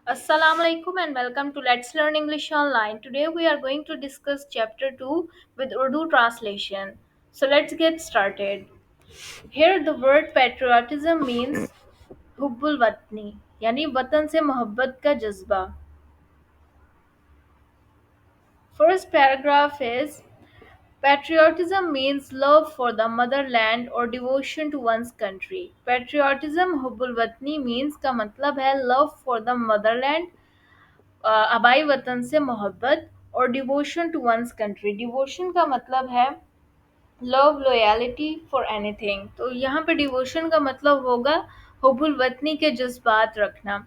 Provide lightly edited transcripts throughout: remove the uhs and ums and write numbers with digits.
Assalamu alaikum and welcome to Let's Learn English Online. Today we are going to discuss chapter 2 with Urdu translation. So let's get started. Here the word patriotism means hubbul watni यानी वतन से मोहब्बत का जज्बा. First paragraph is patriotism means love for the motherland or devotion to one's country. Patriotism hubbul watni means का मतलब है love for the motherland, आबाई वतन से मोहब्बत, और devotion to one's country. Devotion का मतलब है लव लॉयलिटी फॉर एनीथिंग, तो यहाँ पे डिवोशन का मतलब होगा हुबुल वतनी के जज्बात रखना.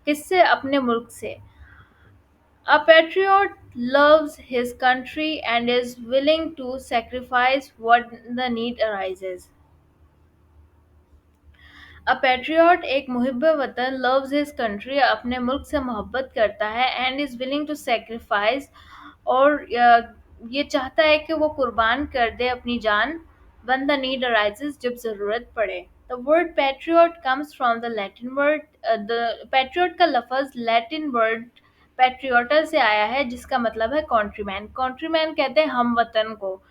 किससे? अपने मुल्क से. A patriot loves his country and is willing to sacrifice what the need arises. A patriot एक मुहिब वतन लव्स हिज कंट्री अपने मुल्क से मोहब्बत करता है and is willing to sacrifice, और ये चाहता है कि वो कुर्बान कर दे अपनी जान when the need arises जब ज़रूरत पड़े. The word patriot comes from the Latin word the patriot का लफ्ज़ लैटिन वर्ड पैट्रियोटा से आया है जिसका मतलब है कंट्रीमैन. कंट्रीमैन कहते हैं हम वतन को.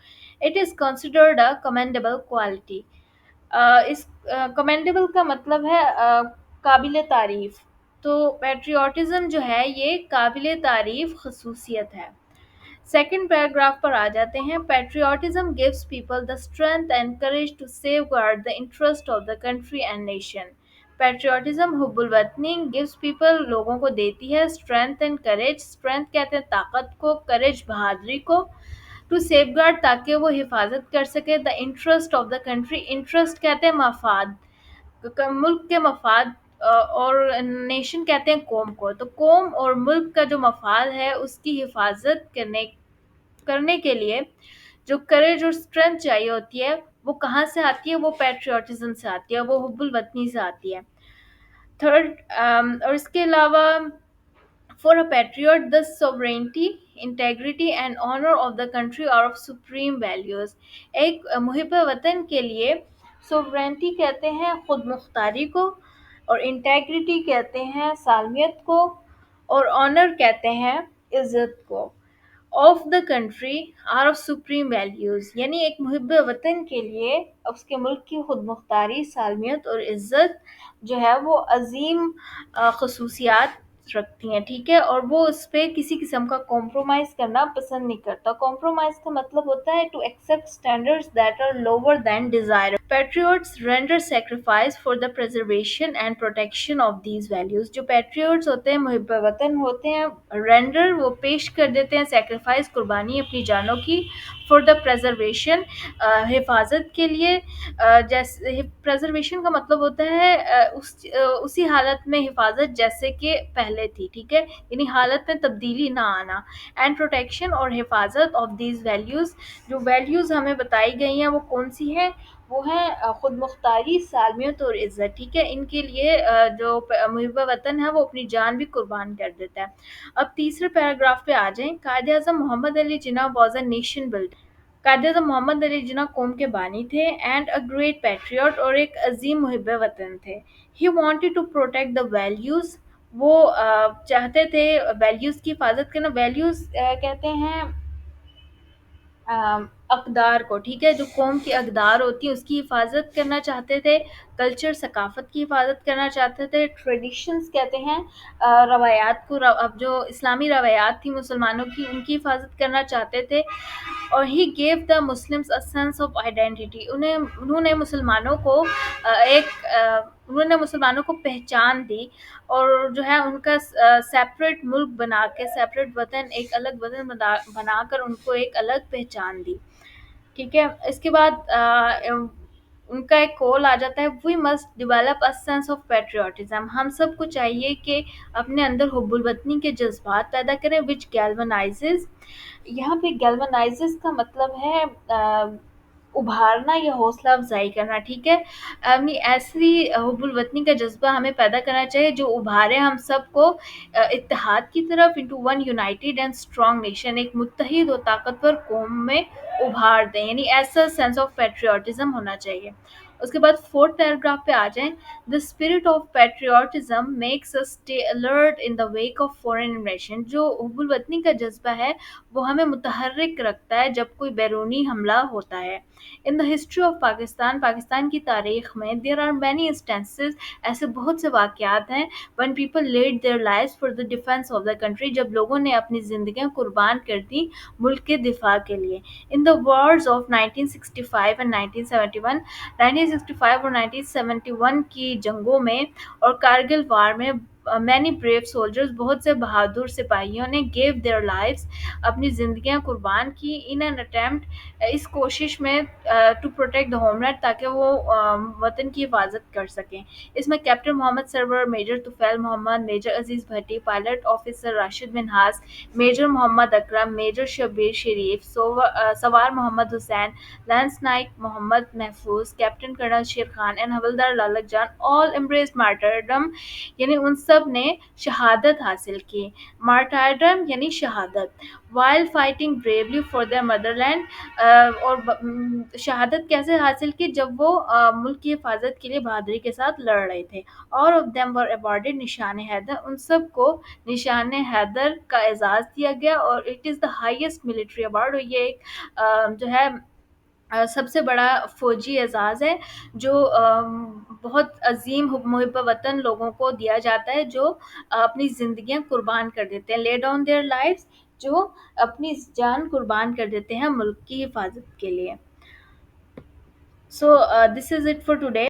It is considered a commendable quality. इस कमेंडेबल का मतलब है काबिल तारीफ़. तो पैट्रियोटिज़म जो है ये काबिल तारीफ़ खसूसियत है. सेकंड पैराग्राफ पर आ जाते हैं. Patriotism gives people the strength and courage to safeguard the interest of the country and nation. Patriotism हुब्बुल वतनी गिव्स पीपल लोगों को देती है स्ट्रेंथ एंड करेज. स्ट्रेंथ कहते हैं ताकत को, करेज बहादुरी को, टू सेव गार्ड ताकि वो हिफाजत कर सके the interest of the country. Interest कहते हैं मफाद, मुल्क के मफाद, और नेशन कहते हैं कौम को. तो कौम और मुल्क का जो मफाद है उसकी हिफाजत करने करने के लिए जो करेज और स्ट्रेंथ चाहिए होती है वो कहाँ से आती है? वो पैट्रियोटिज्म से आती है, वो हुब्बुल वतनी से आती है. थर्ड, और इसके अलावा for a patriot, the sovereignty, integrity and honor of the country are of supreme values. एक मुहिब वतन के लिए sovereignty कहते हैं खुद मुख्तारी को, और integrity कहते हैं सालमियत को, और honor कहते हैं इज़्ज़त को. Of the country are of supreme values, यानी एक मुहिब वतन के लिए उसके मुल्क की खुद मुख्तारी, सालमियत और इज़्ज़त जो है वो अजीम खसूसियात रखती हैं. ठीक है, और वो उस पर किसी किस्म का कॉम्प्रोमाइज़ करना पसंद नहीं करता. कॉम्प्रोमाइज़ का मतलब होता है to accept standards that are lower than desire. Patriots render sacrifice for the preservation and protection of these values. जो patriots होते हैं, मुहिब वतन होते हैं, render वो पेश कर देते हैं sacrifice कुर्बानी अपनी जानों की, for the preservation हिफाजत के लिए. जैसे preservation का मतलब होता है उसी हालत में हिफाजत जैसे कि पहले थी. ठीक है, यानी हालत में तब्दीली ना आना. एंड प्रोटेक्शन और हिफाजत ऑफ दीज वैल्यूज़, जो वैल्यूज़ हमें बताई गई हैं वो कौन सी हैं? वो हैं खुद मुख्तारी, सालमियत और इज़्ज़त. ठीक है, इनके लिए जो मुहिब वतन है वो अपनी जान भी कुर्बान कर देता है. अब तीसरे पैराग्राफ पे आ जाएं. कायद आज़म Mohammad Ali Jinnah was a nation builder. कायद आज़म मोहम्मद अली जिन्ना कौम के बानी थे एंड अ ग्रेट पैट्रियट, और एक अजीम मुहिब वतन थे. He wanted to protect the values, वो चाहते थे वैल्यूज़ की हिफाजत करना. वैल्यूज़ कहते हैं अक़दार को. ठीक है, जो कौम की अक़दार होती है उसकी हिफाजत करना चाहते थे. कल्चर, सकाफ़त की हिफाजत करना चाहते थे. ट्रेडिशंस कहते हैं रवायात को, अब जो इस्लामी रवायात थी मुसलमानों की उनकी हिफाजत करना चाहते थे. और he gave the Muslims a sense of identity. उन्होंने मुसलमानों को उन्होंने मुसलमानों को पहचान दी, और जो है उनका सेपरेट मुल्क बना के, सेपरेट वतन, एक अलग वतन बनाकर उनको एक अलग पहचान दी. ठीक है, इसके बाद उनका एक कॉल आ जाता है, we must develop a sense of patriotism. हम सबको चाहिए कि अपने अंदर हुब्बुल वतनी के जज्बात पैदा करें. विच गैल्वनाइजेस, यहाँ पे गैल्वनाइजेस का मतलब है उभारना या हौसला अफजाई करना. ठीक है, अपनी ऐसी हुब्बुल वतनी का जज्बा हमें पैदा करना चाहिए जो उभारे हम सबको इत्तेहाद की तरफ, into one United and strong nation, एक मुत्तहिद और ताकतवर कौम में उभार दें. यानी ऐसा सेंस ऑफ पैट्रियोटिज्म होना चाहिए. उसके बाद 4th पैराग्राफ पे आ जाएँ। The spirit of patriotism makes us stay alert in the wake of foreign इन्वेशन। जो हुब्बुल वतनी का जज़्बा है, वो हमें मुतहर्रिक रखता है जब कोई बैरूनी हमला होता है। In the history of Pakistan, Pakistan की तारीख में देयर आर मैनी इंस्टेंसेस, ऐसे बहुत से वाक़यात हैं when people laid their lives for the defence of the country, जब लोगों ने अपनी ज़िंदगियाँ कुर्बान कर दी मुल्क के दिफा के लिए। In the Wars of 1965 and 1971, 1965 और 1971 की जंगों में और कारगिल वार में मैनी ब्रेव सोल्जर्स, बहुत से बहादुर सिपाहियों ने गेव देयर लाइव्स, अपनी ज़िंदगियाँ कुर्बान की इन एन अटेम्प्ट, इस कोशिश में टू प्रोटेक्ट द होमलैंड, ताकि वो वतन की हिफाजत कर सकें। इसमें captain Mohammad Sarwar, major Tufail Mohammad, major Aziz Bhatti, pilot officer Rashid Minhas, major Mohammad Akram, major Shabbir Sharif, सवार Mohammad Hussain, Lance Naik Mohammad Mahfouz, captain Karnal Sher Khan and हवलदार लालक जान, ऑल एम्ब्रेस्ड मार्टरडम, यानी उन सब ने शहादत हासिल की। मार्टारडम यानी शहादत, while fighting bravely for their Motherland, और शहादत कैसे हासिल की, जब वो मुल्क की हिफाजत के लिए बहादुरी के साथ लड़ रहे थे। और ऑफ देम वर अवॉर्डेड निशान हैदर, उन सब को निशान हैदर का एजाज़ दिया गया, और it is the highest military award, और ये एक जो है सबसे बड़ा फ़ौजी एज़ाज़ है, जो बहुत अज़ीम मुहिब वतन लोगों को दिया जाता है, जो अपनी ज़िंदगियाँ कुर्बान कर देते हैं, ले डाउन देयर लाइव्स, जो अपनी जान कुर्बान कर देते हैं मुल्क की हिफाजत के लिए। So this is it for today.